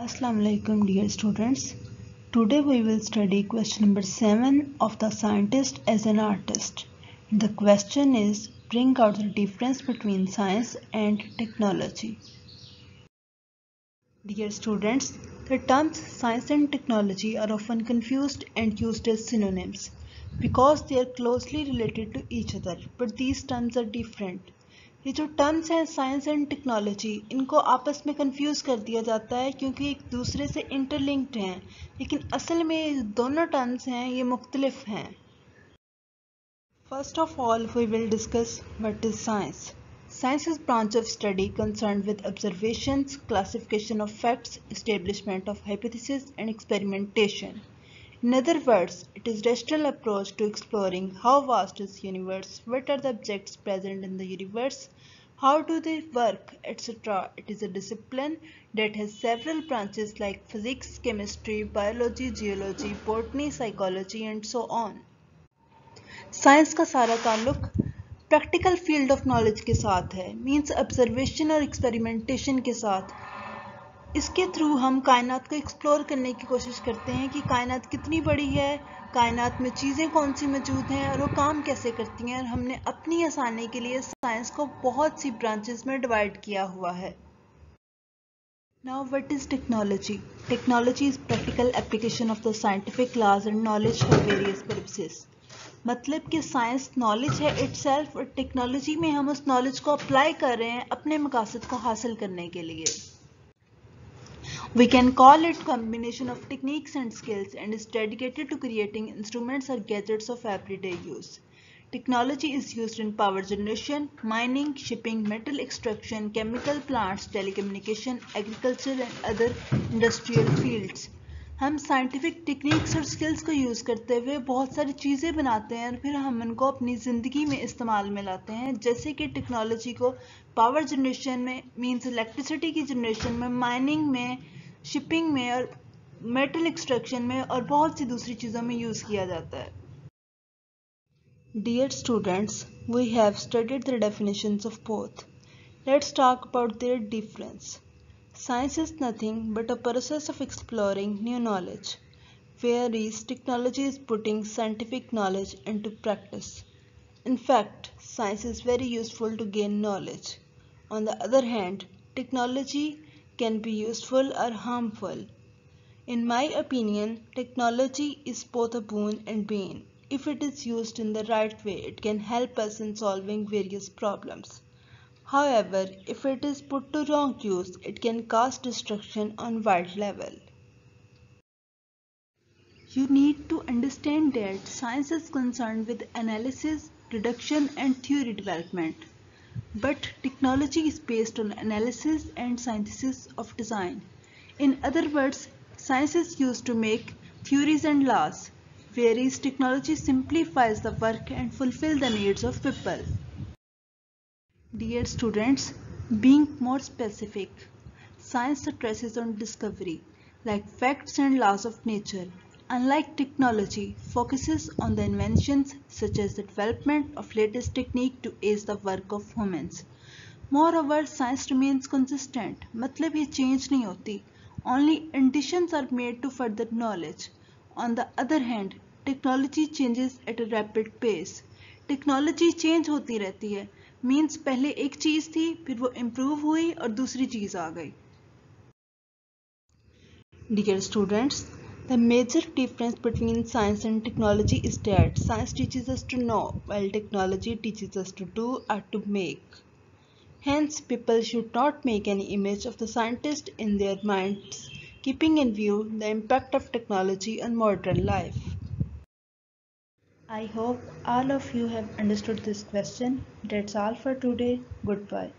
Assalamu alaikum dear students. Today we will study question number 7 of the scientist as an artist. The question is bring out the difference between science and technology. Dear students, the terms science and technology are often confused and used as synonyms because they are closely related to each other, but these terms are different. ये जो terms हैं science and technology इनको आपस में confuse कर दिया जाता है क्योंकि एक दूसरे से इंटरलिंक्ड हैं, लेकिन असल में दोनों टर्म्स हैं ये मुख्तलिफ हैं. First of all, we will discuss what is science. Science is a branch of study concerned with observations, classification of facts, establishment of hypotheses, and experimentation. In other words, it is a rational approach to exploring how vast is the universe, what are the objects present in the universe, how do they work, etc. It is a discipline that has several branches like physics, chemistry, biology, geology, botany, psychology, and so on. Science का सारा ताल्लुक practical field of knowledge के साथ है, means observation और experimentation के साथ. इसके थ्रू हम कायनात को एक्सप्लोर करने की कोशिश करते हैं कि कायनात कितनी बड़ी है, कायनात में चीज़ें कौन सी मौजूद हैं और वो काम कैसे करती हैं, और हमने अपनी आसानी के लिए साइंस को बहुत सी ब्रांचेस में डिवाइड किया हुआ है. Now what is technology? Technology is practical application of the scientific laws and knowledge for various purposes. मतलब कि साइंस नॉलेज है इटसेल्फ और टेक्नोलॉजी में हम उस नॉलेज को अप्लाई कर रहे हैं अपने मकासद को हासिल करने के लिए. We can call it combination of techniques and skills and is dedicated to creating instruments or gadgets of everyday use. Technology is used in power generation, mining, shipping, metal extraction, chemical plants, telecommunication, agriculture and other industrial fields. हम scientific techniques और skills को use करते हुए बहुत सारी चीज़ें बनाते हैं और फिर हम उनको अपनी ज़िंदगी में इस्तेमाल में लाते हैं, जैसे कि टेक्नोलॉजी को पावर जनरेशन में मींस इलेक्ट्रिसिटी की जनरेशन में, माइनिंग में, शिपिंग में और मेटल एक्सट्रैक्शन में और बहुत सी दूसरी चीज़ों में यूज़ किया जाता है. Dear students, we have studied the definitions of both. Let's talk about their difference. Science is nothing but a process of exploring new knowledge, whereas technology is putting scientific knowledge into practice. In fact, science is very useful to gain knowledge. On the other hand, technology can be useful or harmful. In my opinion, technology is both a boon and bane. If it is used in the right way, it can help us in solving various problems. However, if it is put to wrong use, it can cause destruction on wide level. You need to understand that science is concerned with analysis, deduction and theory development. But technology is based on analysis and synthesis of design. In other words, science is used to make theories and laws, whereas technology simplifies the work and fulfills the needs of people. Dear students, being more specific, science stresses on discovery, like facts and laws of nature, unlike technology, focuses on the inventions such as the development of latest technique to aid the work of humans. Moreover, science remains consistent, मतलब ये change नहीं होती. Only additions are made to further knowledge. On the other hand, technology changes at a rapid pace. Technology change होती रहती है, means पहले एक चीज़ थी फिर वो इम्प्रूव हुई और दूसरी चीज़ आ गई. Dear students, the major difference between science and technology is that science teaches us to know while technology teaches us to do or to make. Hence, people should not make any image of the scientist in their minds, keeping in view the impact of technology on modern life. I hope all of you have understood this question. That's all for today. Goodbye.